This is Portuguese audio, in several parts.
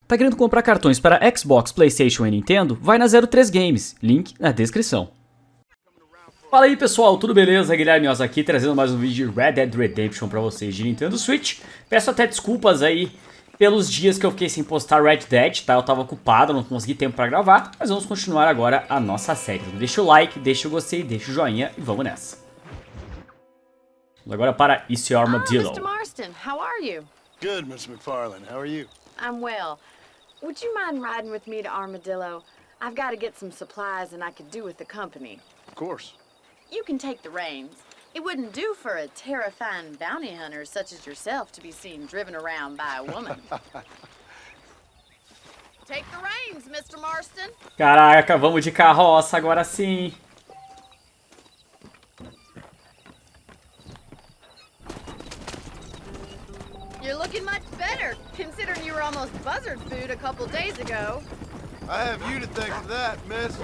Tá querendo comprar cartões para Xbox, PlayStation e Nintendo? Vai na 03 Games, link na descrição. Fala aí pessoal, tudo beleza? Guilherme Oz aqui, trazendo mais um vídeo de Red Dead Redemption pra vocês de Nintendo Switch. Peço até desculpas aí pelos dias que eu fiquei sem postar Red Dead, tá? Eu tava ocupado, não consegui tempo pra gravar, mas vamos continuar agora a nossa série. Então, deixa o like, deixa o gostei, deixa o joinha e vamos nessa. Vamos agora para It's Your Armadillo. Mr. Marston, how are you? Good, Miss McFarlane. How are you? I'm well. Would you mind riding with me to Armadillo? I've got to get some supplies and I could do with the company. Of course. You can take the reins. It wouldn't do for a terrifying bounty hunter such as yourself to be seen driven around by a woman. Take the reins, Mr. Marston. Caraca, vamos de carroça agora sim. You're looking much better, considering you were almost buzzard food a couple days ago. I have you to thank for that, miss.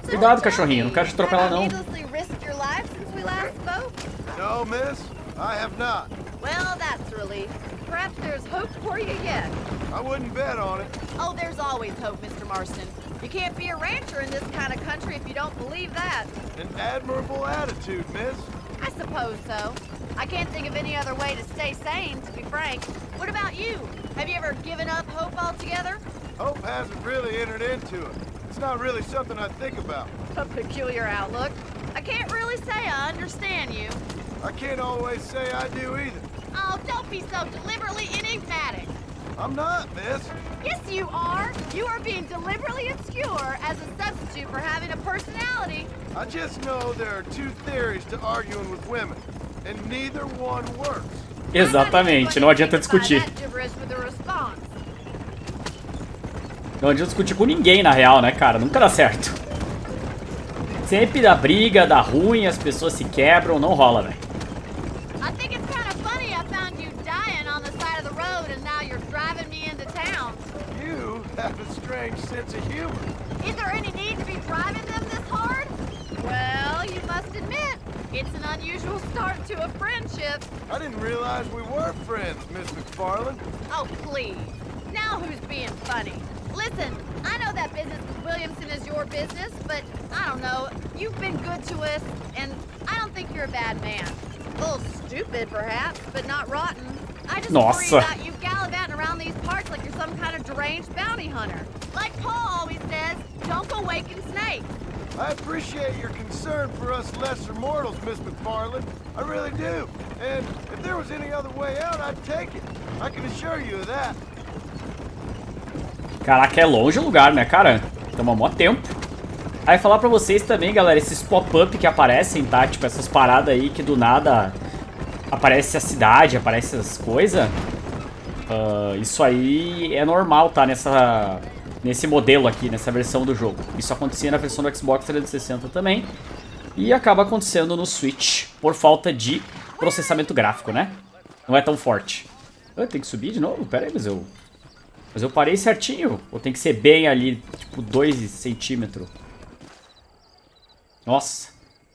Cuidado, cachorrinho, não quero te atropelar não. Needlessly risked your life since we last spoke? No, miss, I have not. Well, that's a relief. Perhaps there's hope for you yet. I wouldn't bet on it. Oh, there's always hope, Mr. Marston. You can't be a rancher in this kind of country if you don't believe that. An admirable attitude, miss. I suppose so. I can't think of any other way to stay sane, to be frank. What about you? Have you ever given up hope altogether? Hope hasn't really entered into it. It's not really something I think about. A peculiar outlook. I can't really say I understand you. I can't always say I do either. Oh, don't be so deliberately enigmatic. I'm not, miss. Yes, you are. You are being deliberately obscure as a substitute for having a personality. I just know there are two theories to arguing with women, and neither one works. Exatamente, não adianta discutir. Não adianta discutir com ninguém na real, né, cara? Nunca dá certo. Sempre dá briga, dá ruim, as pessoas se quebram, não rola, velho. You have a strange sense of humor. Is there any need to be driving them this hard? Well, you must admit, it's an unusual start to a friendship. I didn't realize we were friends, Miss McFarlane. Oh, please. Now who's being funny? Listen, I know that business with Williamson is your business, but I don't know. You've been good to us, and I don't think you're a bad man. A little stupid, perhaps, but not rotten. I just worry about you gallivanting around these parts like you're some kind of deranged bounty hunter. Like Paul always says, don't go waking snakes. I appreciate your concern for us lesser mortals, Miss McFarlane. I really do. And if there was any other way out, I'd take it. I can assure you of that. Caraca, é longe o lugar, né, cara? Toma mó tempo. Aí falar pra vocês também, galera, esses pop-up que aparecem, tá? Tipo, essas paradas aí que do nada aparece a cidade, aparece as coisas. Isso aí é normal, tá? Nesse modelo aqui, nessa versão do jogo. Isso acontecia na versão do Xbox 360 também. E acaba acontecendo no Switch, por falta de processamento gráfico, né? Não é tão forte. Eu tenho que subir de novo? Pera aí, mas eu parei certinho. Ou tem que ser bem ali, tipo 2 centímetros. Nossa,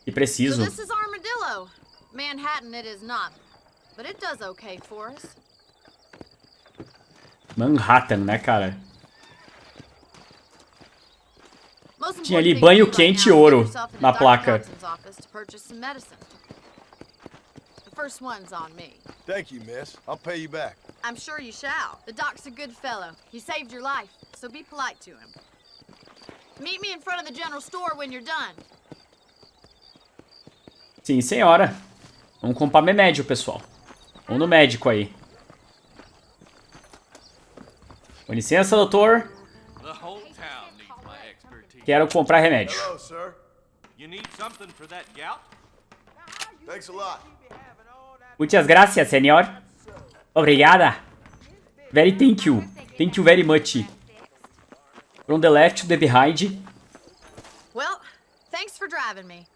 que preciso. So this is Armadillo. Manhattan it is not, but it does okay for us. Manhattan, né, cara? Tinha ali banho quente e ouro na placa. First one's on me. Thank you, miss. I'll pay you back. I'm sure you shall. The doc's a good fellow. He saved your life, so be polite to him. Meet me in front of the general store when you're done. Sim, senhora. Vamos comprar remédio, pessoal. Vamos no médico aí. Com licença, doutor. Quero comprar remédio. Hello, sir. You need something for that gout? Thanks a lot. Muitas gracias, senhor. Obrigada. Very thank you. Thank you very much. From the left to the behind. Well, thanks for driving me.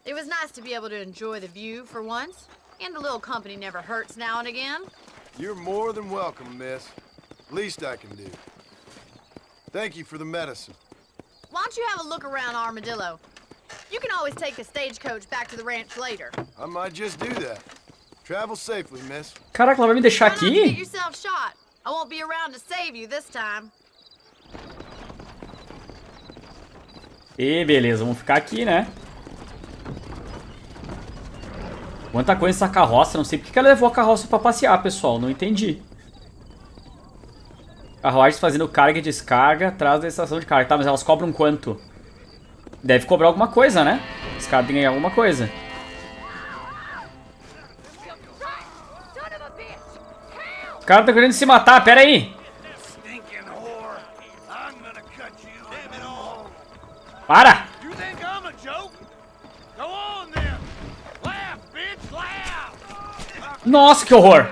It was nice to be able to enjoy the view for once. And a little company never hurts now and again. You're more than welcome, miss. Least I can do. Thank you for the medicine. Why don't you have a look around Armadillo? You can always take a stagecoach back to the ranch later. I might just do that. Travel safely, miss. Caraca, ela vai me deixar Try not to get aqui? yourself shot. I won't be around to save you this time. E beleza, vamos ficar aqui, né? Quanta coisa essa carroça, não sei porque que ela levou a carroça pra passear, pessoal, não entendi. Carruagens fazendo carga e descarga atrás da estação de carga. Tá, mas elas cobram quanto? Deve cobrar alguma coisa, né? Os caras têm que ganhar alguma coisa. O cara tá querendo se matar, pera aí. Para! Nossa, que horror!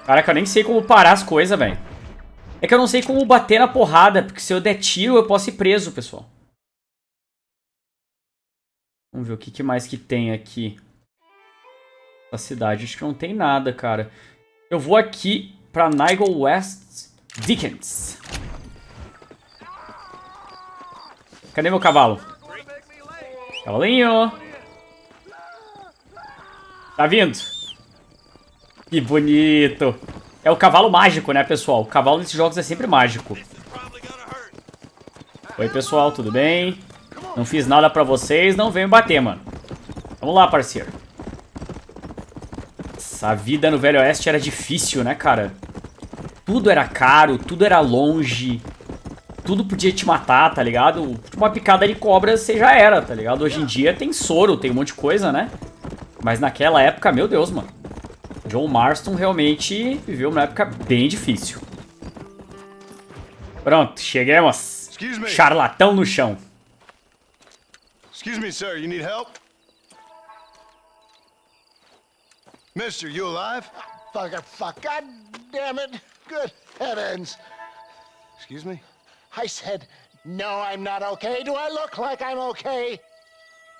Caraca, eu nem sei como parar as coisas, velho. É que eu não sei como bater na porrada, porque se eu der tiro eu posso ir preso, pessoal. Vamos ver o que mais que tem aqui. Na cidade, acho que não tem nada, cara. Eu vou aqui pra Nigel West Dickens. Cadê meu cavalo? Cavalinho! Tá vindo? Que bonito! É o cavalo mágico, né, pessoal? O cavalo nesses jogos é sempre mágico. Oi, pessoal, tudo bem? Não fiz nada pra vocês, não venham bater, mano. Vamos lá, parceiro. A vida no Velho Oeste era difícil, né, cara? Tudo era caro, tudo era longe. Tudo podia te matar, tá ligado? Uma picada de cobra você já era, tá ligado? Hoje em dia tem soro, tem um monte de coisa, né? Mas naquela época, meu Deus, mano. John Marston realmente viveu uma época bem difícil. Pronto, chegamos. Charlatão no chão. Excuse me, sir. You need help? Mister, you alive? Fuck. God damn it. Good heavens. Excuse me? I said, no, I'm not okay. Do I look like I'm okay?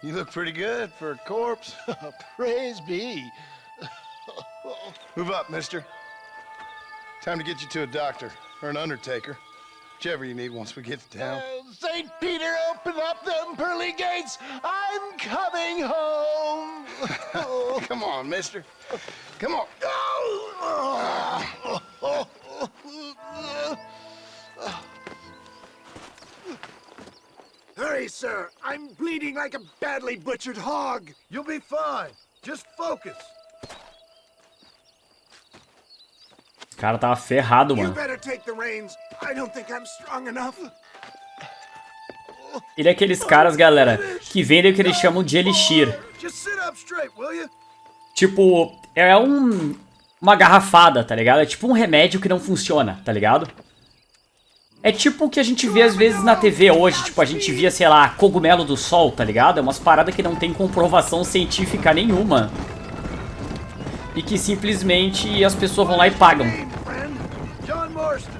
You look pretty good for a corpse. Praise be. Move up, mister. Time to get you to a doctor or an undertaker. Whichever you need once we get to town. St. Peter, open up them pearly gates. I'm coming home. Come on, mister. Come on. Hurry, sir. I'm bleeding like a badly butchered hog. You'll be fine. Just focus. O cara tava ferrado, You mano. better take the reins. I don't think I'm strong enough. Ele é aqueles caras, galera, que vendem o que eles chamam de elixir. Just sit up straight, will you? Tipo, é uma garrafada, tá ligado? É tipo um remédio que não funciona, tá ligado? É tipo o que a gente vê às vezes na TV hoje. Tipo, a gente via, sei lá, cogumelo do sol, tá ligado? É umas paradas que não tem comprovação científica nenhuma. E que simplesmente as pessoas vão lá e pagam. John Marston.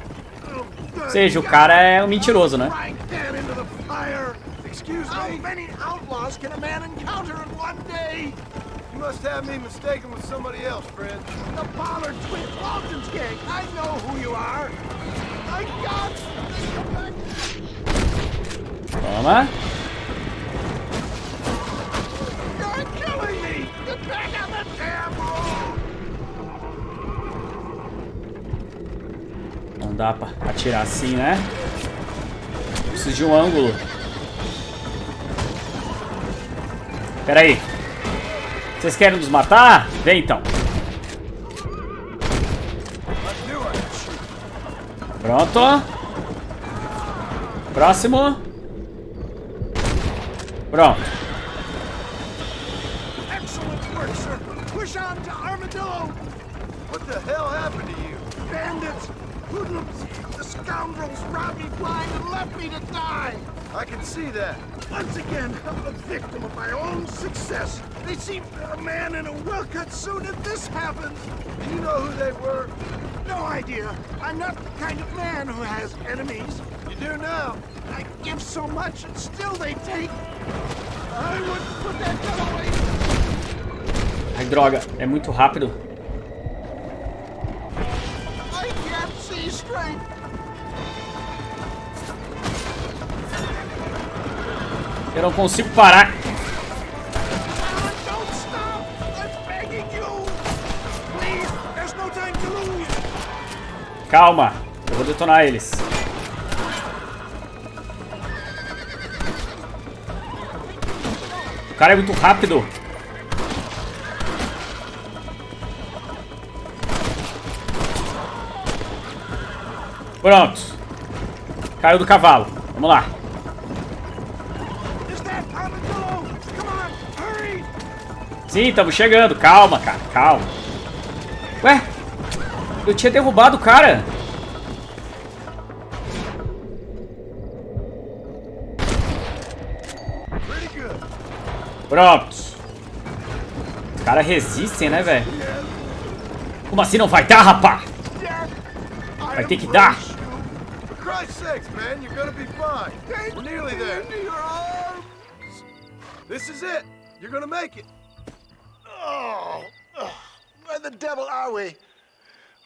Ou seja, o cara é um mentiroso, né? Excuse How me. many outlaws can a man encounter in one day? You must have me mistaken with somebody else, friend. The Pollard Twins, Walton's gang. I know who you are. My God! Toma. You're killing me! Get back on the damn road! Não dá pra atirar assim, né? Preciso de um ângulo. Pera aí. Vocês querem nos matar? Vem então. Pronto. Próximo. Pronto. Excellent work, sir. Push on to Armadillo. What the hell happened to you? Bandits, hoodlums, the scoundrels robbed me blind and left me to die. I can see that. Once again, I'm a victim of my own success. They seem a man in a well-cut suit, and this happens. Do you know who they were? No idea. I'm not the kind of man who has enemies. You do now. I give so much, and still they take. I would put that gun away. Ai, droga. É muito rápido. I can't see straight. Eu não consigo parar. Don't stop! I'm begging you! Please, there's no time to lose! Calma. Eu vou detonar eles. O cara é muito rápido. Pronto. Caiu do cavalo. Vamos lá. Sim, estamos chegando. Calma, cara. Calma. Ué? Eu tinha derrubado o cara. Pronto. Os caras resistem, né, velho? Como assim não vai dar, rapá? Vai ter que dar. For Christ's sakes, man, you're gonna be fine. We're nearly there. This is it. You're gonna make it. Oh, where the devil are we?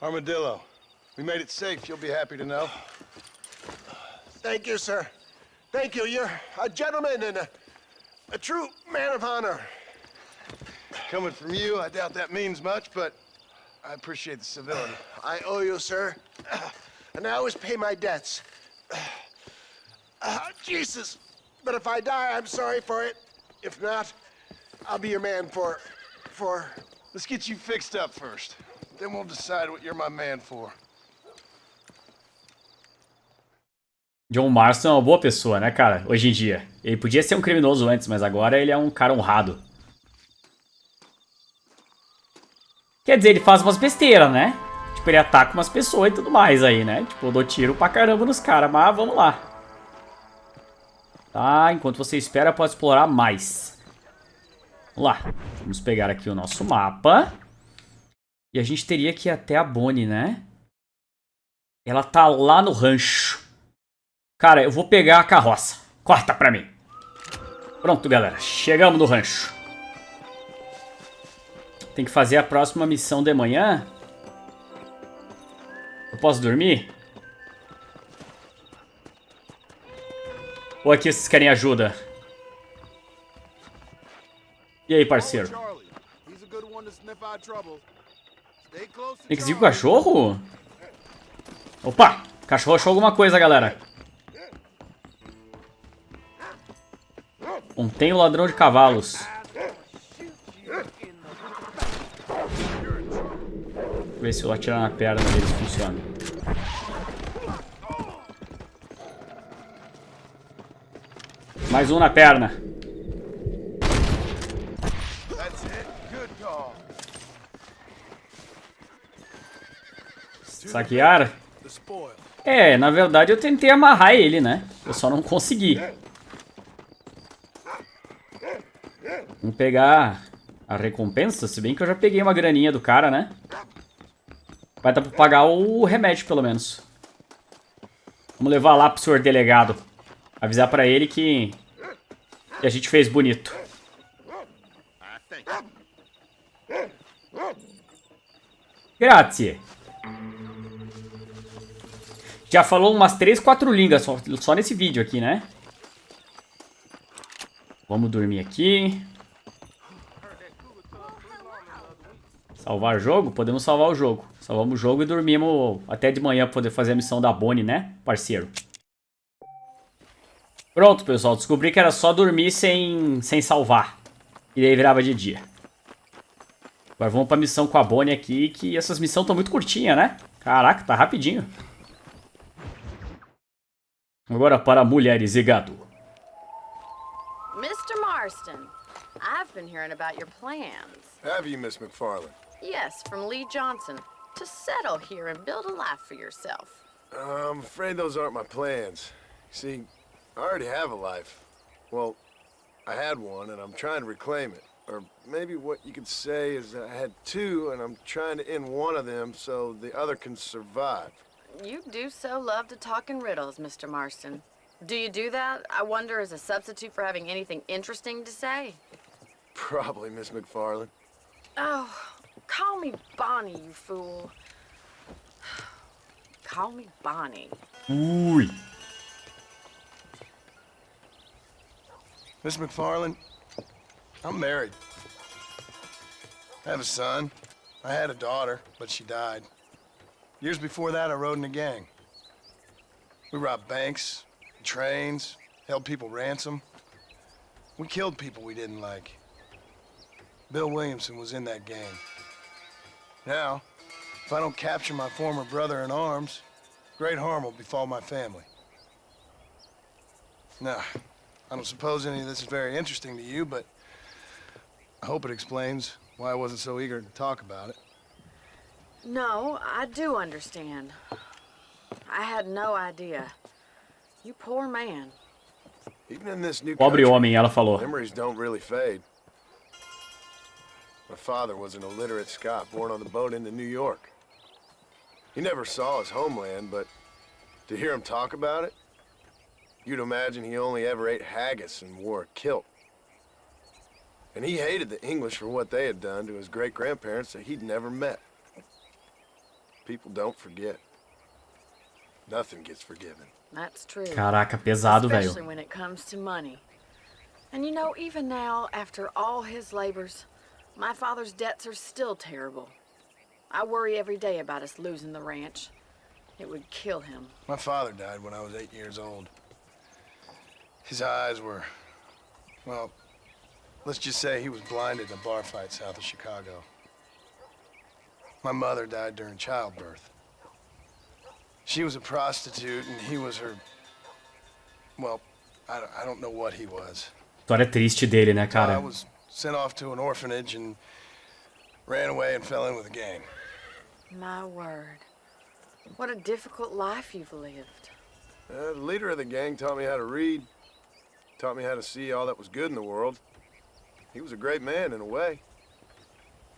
Armadillo. We made it safe, you'll be happy to know. Thank you, sir. Thank you. You're a gentleman and a true man of honor. Coming from you, I doubt that means much, but I appreciate the civility. I owe you, sir. And I always pay my debts. Jesus. But if I die, I'm sorry for it. If not, I'll be your man for... Let's get you fixed up first. Then we'll decide what you're my man for. John Marston é uma boa pessoa, né, cara? Hoje em dia. Ele podia ser um criminoso antes, mas agora ele é um cara honrado. Quer dizer, ele faz umas besteiras, né? Tipo, ele ataca umas pessoas e tudo mais aí, né? Tipo, eu dou tiro pra caramba nos caras, mas vamos lá. Tá, enquanto você espera, pode explorar mais. Vamos lá. Vamos pegar aqui o nosso mapa. E a gente teria que ir até a Bonnie, né? Ela tá lá no rancho. Cara, eu vou pegar a carroça. Corta pra mim. Pronto, galera. Chegamos no rancho. Tem que fazer a próxima missão de manhã. Eu posso dormir? Ou aqui vocês querem ajuda? E aí, parceiro? Tem que seguir o cachorro? Opa! O cachorro achou alguma coisa, galera. Contém o ladrão de cavalos. Deixa eu ver se eu atirar na perna deles funciona. Mais um na perna. Saquear? É, na verdade eu tentei amarrar ele, né? Eu só não consegui. Vamos pegar a recompensa, se bem que eu já peguei uma graninha do cara, né? Vai dar pra pagar o remédio, pelo menos. Vamos levar lá pro senhor delegado. Avisar pra ele que a gente fez bonito. Grazie. Já falou umas 3, 4 línguas só nesse vídeo aqui, né? Vamos dormir aqui. Salvar jogo? Podemos salvar o jogo. Salvamos o jogo e dormimos até de manhã pra poder fazer a missão da Bonnie, né, parceiro? Pronto, pessoal. Descobri que era só dormir sem salvar. E daí virava de dia. Agora vamos pra missão com a Bonnie aqui, que essas missões estão muito curtinhas, né? Caraca, tá rapidinho. Agora para mulheres e gado. Mr. Marston, I've been hearing about your plans. Have you, Miss McFarland? Yes, from Lee Johnson. To settle here and build a life for yourself. I'm afraid those aren't my plans. See, I already have a life. Well, I had one, and I'm trying to reclaim it. Or maybe what you could say is that I had two, and I'm trying to end one of them so the other can survive. You do so love to talk in riddles, Mr. Marston. Do you do that, I wonder, as a substitute for having anything interesting to say? Probably, Miss McFarland. Oh, call me Bonnie, you fool. Call me Bonnie. Ui. Miss McFarland, I'm married. I have a son. I had a daughter, but she died. Years before that, I rode in a gang. We robbed banks, trains, held people ransom. We killed people we didn't like. Bill Williamson was in that gang. Now, if I don't capture my former brother in arms, great harm will befall my family. Now, I don't suppose any of this is very interesting to you, but I hope it explains why I wasn't so eager to talk about it. No, I do understand. I had no idea. You poor man. Even in this new Pobre country, homem, ela falou. memories don't really fade. My father was an illiterate Scot born on the boat into New York. He never saw his homeland, but to hear him talk about it, you'd imagine he only ever ate haggis and wore a kilt. And he hated the English for what they had done to his great-grandparents that he'd never met. People don't forget. Nothing gets forgiven. That's true. Caraca, pesado, Especially velho. when it comes to money. And you know, even now, after all his labors, my father's debts are still terrible. I worry every day about us losing the ranch. It would kill him. My father died when I was 8 years old. His eyes were, well, let's just say he was blinded in a bar fight south of Chicago. My mother died during childbirth. She was a prostitute and he was her, well, I don't know what he was. História triste dele, né, I cara? was sent off to an orphanage and ran away and fell in with a gang. My word. What a difficult life you've lived. The leader of the gang taught me how to read, taught me how to see all that was good in the world. He was a great man in a way.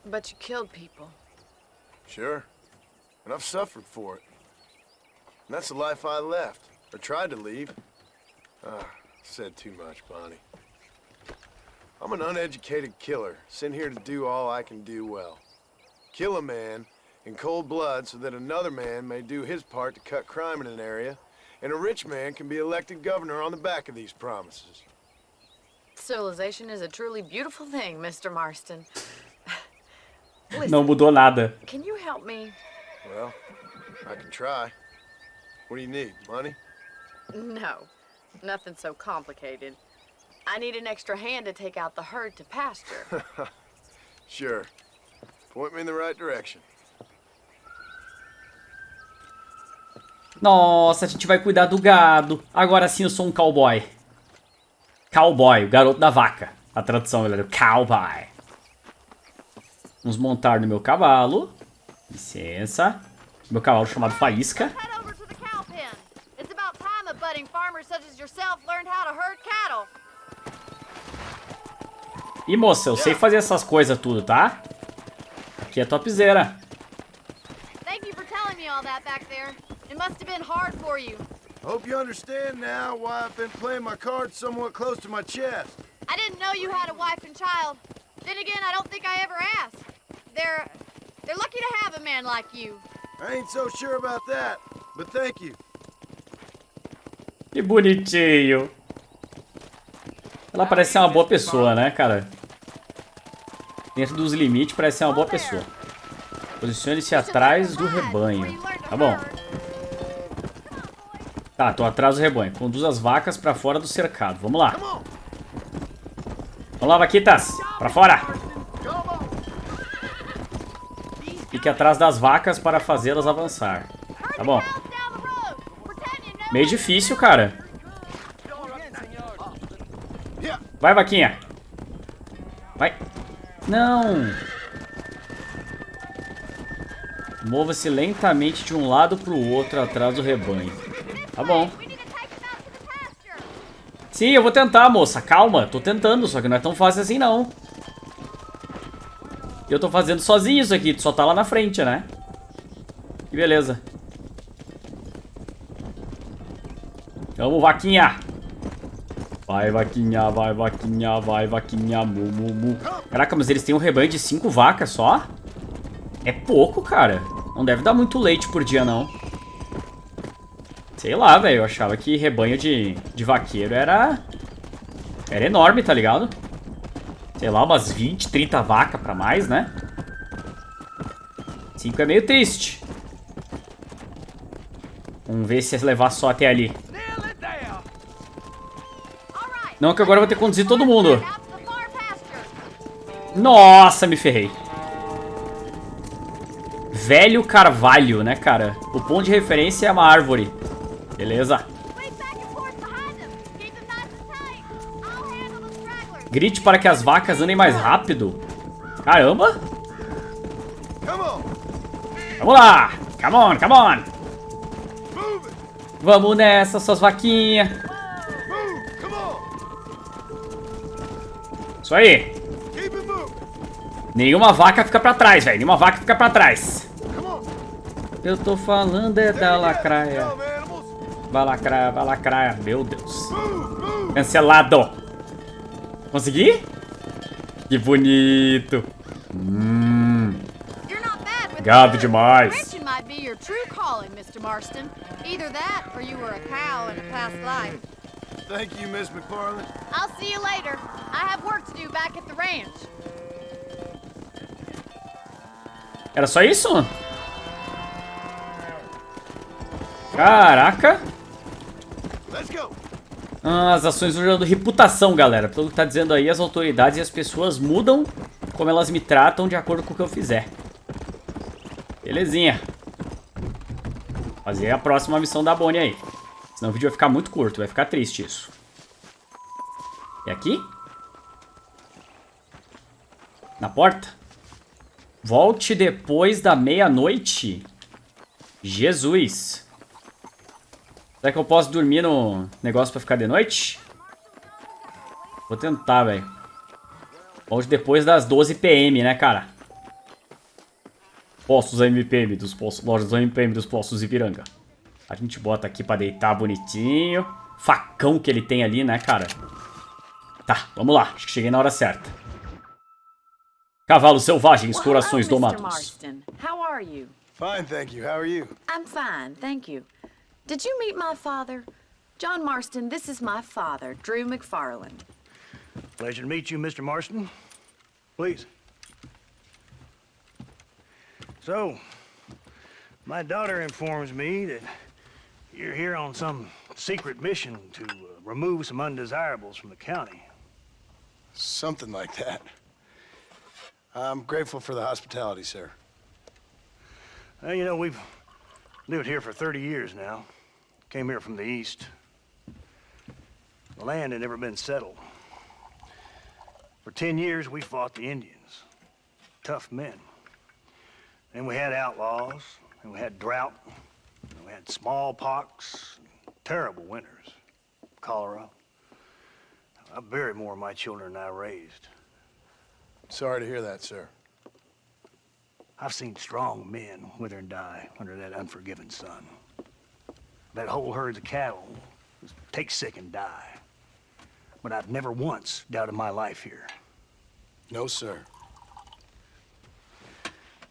But you killed people. Sure. And I've suffered for it. And that's the life I left, or tried to leave. Said too much, Bonnie. I'm an uneducated killer, sent here to do all I can do well. Kill a man in cold blood so that another man may do his part to cut crime in an area, and a rich man can be elected governor on the back of these promises. Civilization is a truly beautiful thing, Mr. Marston. Não mudou nada. Can you help me? Well, I can try. What do you need, money? No, nothing so complicated. I need an extra hand to take out the herd to pasture. Sure. Point me in the right direction. Nossa, a gente vai cuidar do gado. Agora sim eu sou um cowboy. Cowboy, o garoto da vaca. A tradução, galera. Cowboy. Vamos montar no meu cavalo. Licença. Meu cavalo chamado Faísca. Head over to the cow pen. It's about time a budding farmer such as yourself learned how to herd cattle. E moça, eu sei fazer essas coisas tudo, tá? Aqui é topzera. Thank you for telling me all that back there. It must have been hard for you. Hope you understand now why I've been playing my cards somewhat close to my chest. I didn't know you had a wife and child. Then again, I don't think I ever asked. They're lucky to have a man like you. I ain't so sure about that, but thank you. Que bonitinho. Ela parece ser uma boa pessoa, né, cara? Dentro dos limites, parece ser uma boa pessoa. Posicione-se atrás do rebanho. Tá bom. Tá, tô atrás do rebanho. Conduza as vacas pra fora do cercado. Vamos lá. Vamos lá, vaquitas. Pra fora. Fique atrás das vacas para fazê-las avançar. Tá bom. Meio difícil, cara. Vai, vaquinha. Vai. Não. Mova-se lentamente de um lado pro outro atrás do rebanho. Tá bom. Sim, eu vou tentar, moça. Calma, tô tentando, só que não é tão fácil assim, não. Eu tô fazendo sozinho isso aqui, tu só tá lá na frente, né? Que beleza. Vamos, vaquinha. Vai, vaquinha, vai, vaquinha, vai, vaquinha, mu, mu, mu. Caraca, mas eles têm um rebanho de 5 vacas só? É pouco, cara. Não deve dar muito leite por dia, não. Sei lá, velho. Eu achava que rebanho de vaqueiro era enorme, tá ligado? Sei lá, umas 20, 30 vacas pra mais, né? 5 é meio triste. Vamos ver se levar só até ali. Nearly there. All right. Não, que agora eu vou ter que conduzir todo mundo. Out to the far pasture. Nossa, me ferrei. Velho carvalho, né, cara? O ponto de referência é uma árvore. Beleza. Wait back and forth behind them. Keep them nice and tight. I'll handle the stragglers. Grite para que as vacas andem mais rápido. Caramba. Come on, Vamos lá. Come on, come on. move it. Vamos nessa, suas vaquinhas. Move, come on. Isso aí. Keep it moving. Nenhuma vaca fica pra trás, velho. Nenhuma vaca fica pra trás. Come on. Eu tô falando é da lacraia. Come, animals. Vai lacraia, vai lacraia. Meu Deus. Move, move. Cancelado. Consegui? Que bonito. You're not bad with Gado the demais. Ranching might be your true calling, Mr. Marston. Either that, or you were a cow in a past life. Thank you, Miss McFarland. I'll see you later. I have work to do back at the ranch. Era só isso? Caraca. Let's go. As ações vão gerando reputação, galera. Pelo que tá dizendo aí, as autoridades e as pessoas mudam como elas me tratam de acordo com o que eu fizer. Belezinha. Fazer a próxima missão da Bonnie aí. Senão o vídeo vai ficar muito curto, vai ficar triste isso. E aqui? Na porta? Volte depois da meia-noite? Jesus. Será que eu posso dormir no negócio pra ficar de noite? Vou tentar, velho. Volte depois das 12 PM, né, cara? Postos MPM dos postos, lojas MPM dos postos Ipiranga. A gente bota aqui pra deitar bonitinho. Facão que ele tem ali, né, cara? Tá, vamos lá. Acho que cheguei na hora certa. Cavalos selvagens, corações Hello, Mr. domados. Marston. How are you? Fine, thank you. How are you? I'm fine, thank you. Did you meet my father? John Marston, this is my father, Drew McFarland. Pleasure to meet you, Mr. Marston. Please. So, my daughter informs me that you're here on some secret mission to remove some undesirables from the county. Something like that. I'm grateful for the hospitality, sir. Well, you know, we've lived here for 30 years now. Came here from the east. The land had never been settled. For 10 years, we fought the Indians. Tough men. Then we had outlaws, and we had drought, and we had smallpox, terrible winters, cholera. I buried more of my children than I raised. Sorry to hear that, sir. I've seen strong men wither and die under that unforgiving sun. That whole herds of cattle just take sick and die. But I've never once doubted my life here. No, sir.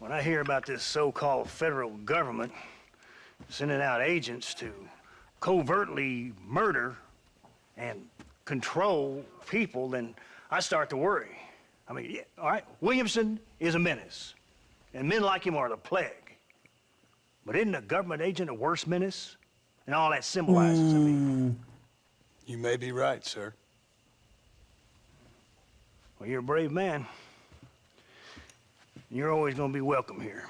When I hear about this so-called federal government sending out agents to covertly murder and control people, then I start to worry. I mean, yeah, all right, Williamson is a menace, and men like him are the plague. But isn't a government agent a worse menace? And all that symbolizes, I mean. You may be right, sir. Well, you're a brave man. You're always gonna be welcome here.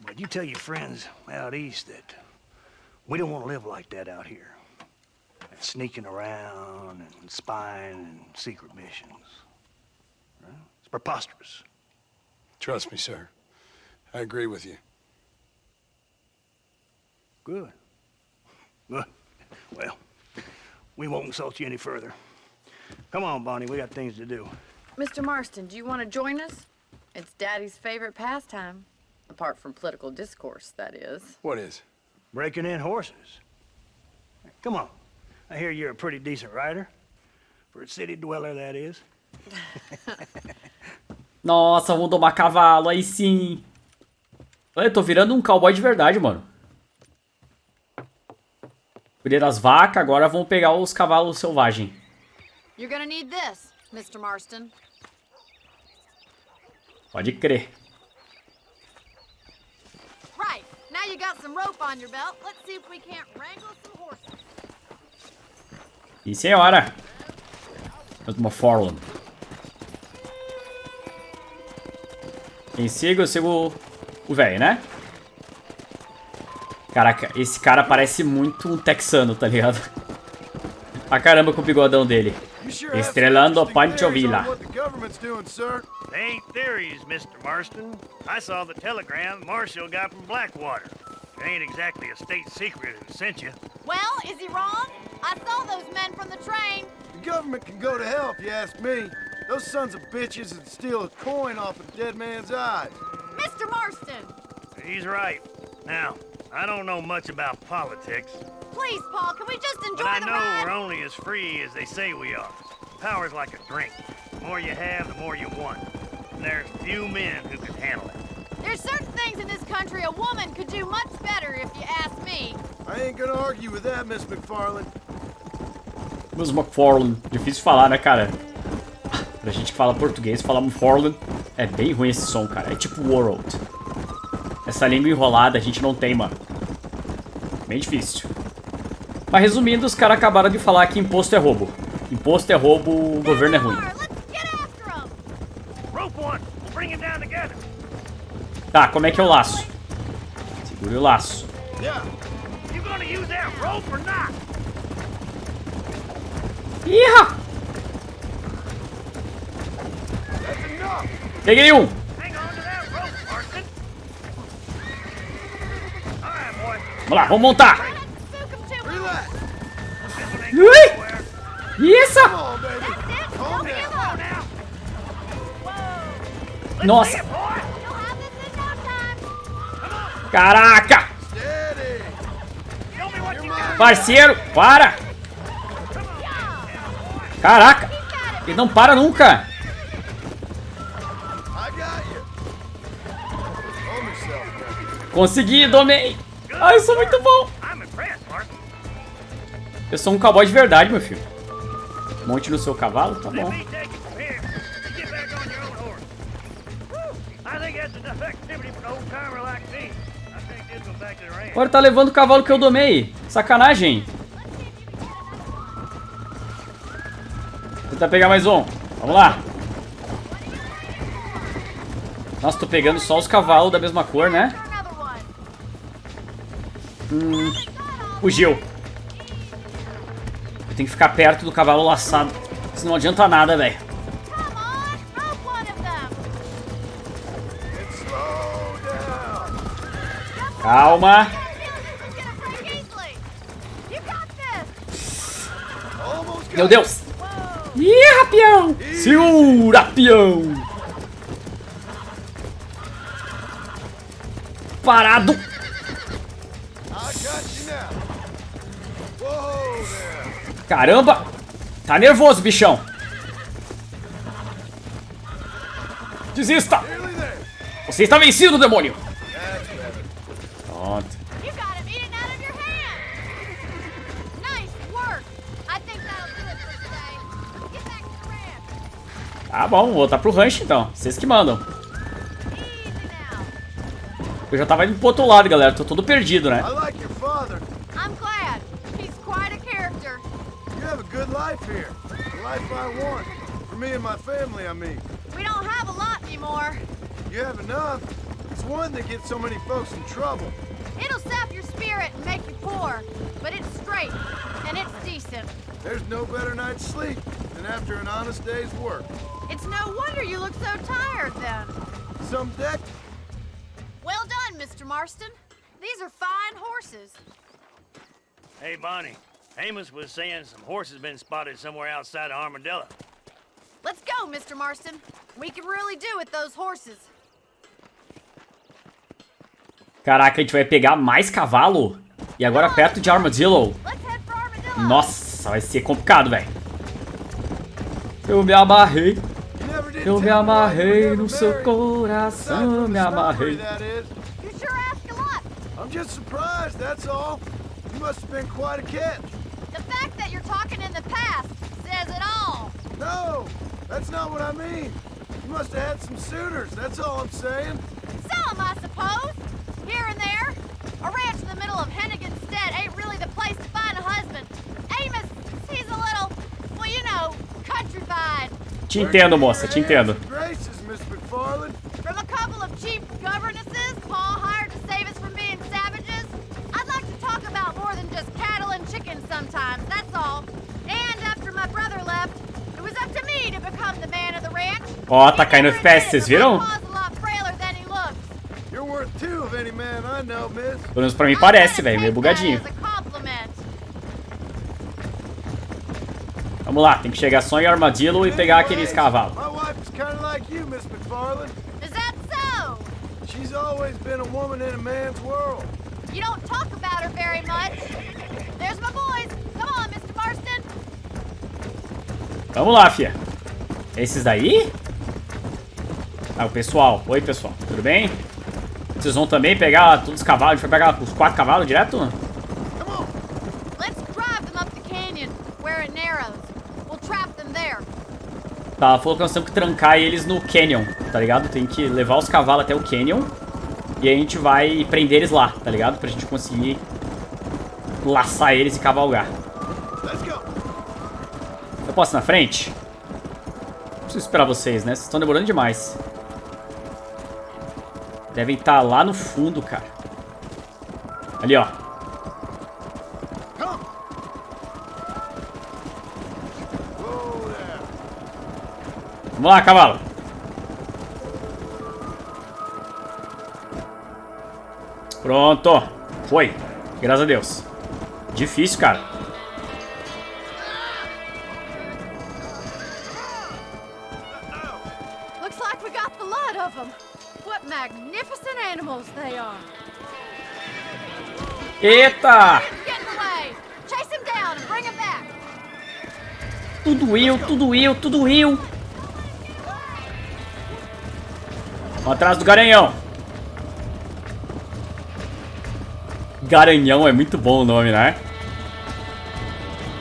But you tell your friends out east that we don't want to live like that out here. Sneaking around and spying and secret missions. Right? It's preposterous. Trust me, sir. I agree with you. Good. Good. Well, we won't insult you any further. Come on, Bonnie, we got things to do. Mr. Marston, do you want to join us? It's Daddy's favorite pastime. Apart from political discourse, that is. What is? Breaking in horses. Come on. I hear you're a pretty decent rider. For a city dweller, that is. Nossa, vamos domar cavalo, aí sim. Eu tô virando um cowboy de verdade, mano. Cuidei das vacas, agora vamos pegar os cavalos selvagens. You're gonna need this, Mr. Marston. Pode crer. Right. Now Now you got some rope on your belt. Let's see if we can't wrangle some horses. E senhora. Uma Forlan. Quem siga, eu sigo o velho, né? Caraca, esse cara parece muito um texano, tá ligado? Pra caramba com o bigodão dele. Estrelando Pancho Villa. They ain't theories, Mr. Marston. I saw the telegram Marshall got from Blackwater. It ain't exactly a state secret who sent you. Well, is he wrong? I saw those men from the train. The government can go to hell if you ask me. Those sons of bitches would steal a coin off a dead man's eyes. Mr. Marston! He's right. Now, I don't know much about politics, Please, Paul, can we just enjoy but I the know ride? we're only as free as they say we are. Power's like a drink. The more you have, the more you want. And there's few men who can handle it. There's certain things in this country a woman could do much better, if you ask me. I ain't gonna argue with that, Miss McFarland. Meus McFarlane. Difícil de falar, né, cara? Pra gente que fala português, falar McFarlane é bem ruim esse som, cara. É tipo world. Essa língua enrolada a gente não tem, mano. Bem difícil. Mas resumindo, os caras acabaram de falar que imposto é roubo. Imposto é roubo, o governo é ruim. Let's get after 'em. Rope one! We'll bring him down together! Tá, como é que eu laço? Segure o laço. Yeah. You gonna use that rope or not? Ih! That's enough. Peguei um! Hang on to that rope, Marston! All right, boy. Vamos lá, vamos montar! Spook 'em to me. Relax. This one ain't Ui! going nowhere. Isso! Come on, baby. That's it. Calm Don't give down. up. Now, Whoa. let's Nossa. see it, boy! You'll have this in no time. Caraca! Steady. Show me what you got! Parceiro, para! Caraca! Ele não para nunca! I got you. Calm yourself, man. Consegui, domei! Ai, eu sou muito bom! I'm impressed, Marston. Eu sou um cowboy de verdade, meu filho. Monte no seu cavalo, tá Let bom. me take it from here. You get back on your own horse. Whew. I think that's enough activity for an old timer like me. I think this goes back to the ranch. Agora tá levando o cavalo que eu domei. Sacanagem. Tentar pegar mais um. Vamos lá. Nossa, tô pegando só os cavalos da mesma cor, né? Another one. Fugiu. Eu tenho que ficar perto do cavalo laçado. Senão não adianta nada, velho. Come on, rope one of them. Slow down. Calma. This is gonna break easily. You got this. Almost got Meu Deus. Whoa. Ih, rapião. Segura, peão. Parado. I got you now. Whoa there. Caramba. Tá nervoso, bichão. Desista. Nearly there. Você está vencido, demônio. That's better. Pronto. You got him eating out of your hand. Nice work. I think that'll do it for today. Get back to the ranch. Tá bom, vou voltar pro rancho então. Vocês que mandam. Easy now. Eu já tava indo pro outro lado, galera. Tô todo perdido, né? I like your father. I'm glad. He's quite a character. You have a good life here. The life I want. For me and my family, I mean. We don't have a lot anymore. You have enough. It's one that gets so many folks in trouble. It'll sap your spirit and make you poor, but it's straight and it's decent. There's no better night's sleep than after an honest day's work. It's no wonder you look so tired then. Some deck. Well done, Mr. Marston. These are fine horses. Hey, Bonnie. Amos was saying some horses been spotted somewhere outside of Armadillo. Let's go, Mr. Marston. We can really do with those horses. Caraca, a gente vai pegar mais cavalo? E agora perto de Armadillo. Let's head for Armadillo. Nossa, vai ser complicado, velho. Eu me amarrei. You never did Eu me tell me why you amarrei were no never seu married. coração. Aside Eu from me the amarrei. snobbery, that is. You sure ask a lot. I'm just surprised, that's all. You must have been quite a catch. The fact that you're talking in the past says it all. No, that's not what I mean. You must have had some suitors, that's all I'm saying. Some, I suppose. Here and there. of Hennigan's Stead ain't really the place to find a husband. Amos, he's a little, well, you know, countrified. Te entendo, moça, te entendo. Gracious, Miss McFarland. From a couple of cheap governesses Paul hired to save us from being savages. I'd like to talk about more than just cattle and chickens sometimes, that's all. And after my brother left, it was up to me to become the man of the ranch. Ó, tá caindo FPS, vocês viram? You're worth two of any man I know, miss. Pelo menos pra mim parece, velho, meio bugadinho. Vamos lá, tem que chegar só em Armadillo e pegar aqueles cavalos. My wife is kind of like you, Miss McFarland. Is that so? She's always been a woman in a man's world. You don't talk about her very much. There's my boys. Come on, Mr. Marston. Vamos lá, fia. Esses daí? Ah, o pessoal. Oi, pessoal. Tudo bem? Vocês vão também pegar todos os cavalos? A gente vai pegar os 4 cavalos direto? Come on. Let's drive them up the canyon where it narrows. We'll trap them there. Tá, ela falou que nós temos que trancar eles no canyon, tá ligado? Tem que levar os cavalos até o canyon. E aí a gente vai prender eles lá, tá ligado? Pra gente conseguir laçar eles e cavalgar. Eu posso ir na frente? Não preciso esperar vocês, né? Vocês estão demorando demais. Devem estar lá no fundo, cara. Ali, ó. Vamos lá, cavalo. Pronto. Foi. Graças a Deus. Difícil, cara. Looks like we got the lot of them. What magnificent animals they are. Eita! Get in the way. Chase him down and bring him back. Tudo eu, tudo eu, tudo eu. Vamos atrás do garanhão. Garanhão é muito bom o nome, né?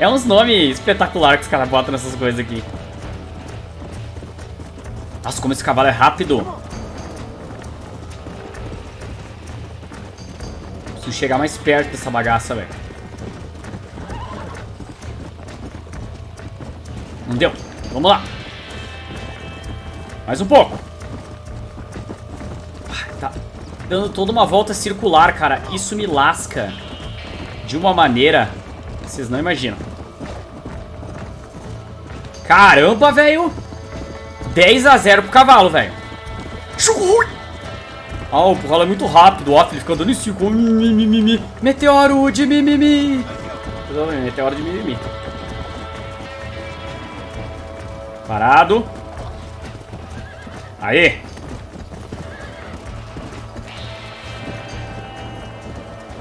É uns nomes espetaculares que os caras botam nessas coisas aqui. Nossa, como esse cavalo é rápido. Preciso chegar mais perto dessa bagaça, velho. Não deu. Vamos lá. Mais um pouco. Tá dando toda uma volta circular, cara. Isso me lasca de uma maneira que vocês não imaginam. Caramba, velho. 10-0 pro cavalo, velho. Ah, o cavalo é muito rápido. Ó, ele fica andando em círculo. Meteoro de mimimi. Meteoro de mimimi. Parado. Aê.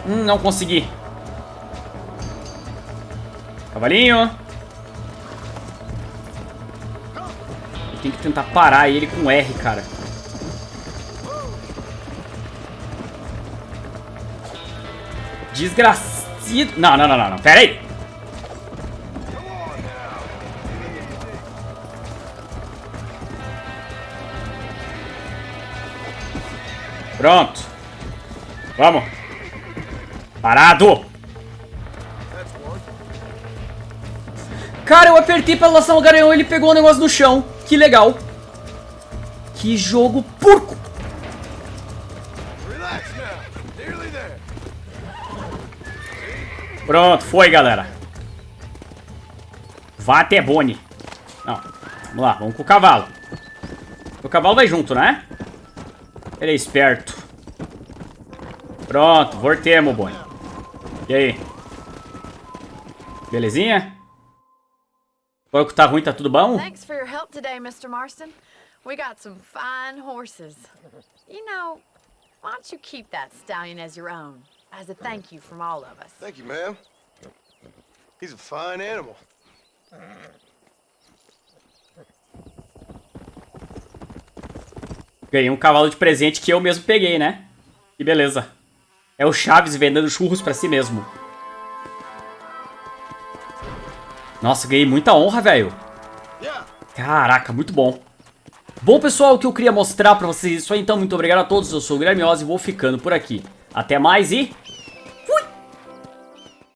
Não consegui. Cavalinho. Tem que tentar parar ele com R, cara. Desgracido. Não, não, não, não, não. Pera aí. Pronto. Vamos. Parado. Cara, eu apertei pra lançar o garanhão e ele pegou o negócio no chão. Que legal. Que jogo porco. Pronto, foi, galera. Vá até Boni. Não, vamos lá, vamos com o cavalo. O cavalo vai junto, né? Ele é esperto. Pronto, voltemos, Boni. E aí? Belezinha? Agora que tá ruim, tá tudo bom? Thanks for your help today, Mr. Marston. We got some fine horses. You know, why don't you keep that stallion as your own, as a thank you from all of us? Thank you, ma'am. He's a fine animal. Ganhei um cavalo de presente que eu mesmo peguei, né? Que beleza. É o Chaves vendendo churros pra si mesmo. Nossa, ganhei muita honra, velho. Caraca, muito bom. Bom, pessoal, o que eu queria mostrar pra vocês é isso aí. Então, muito obrigado a todos. Eu sou o Guilherme e vou ficando por aqui. Até mais e...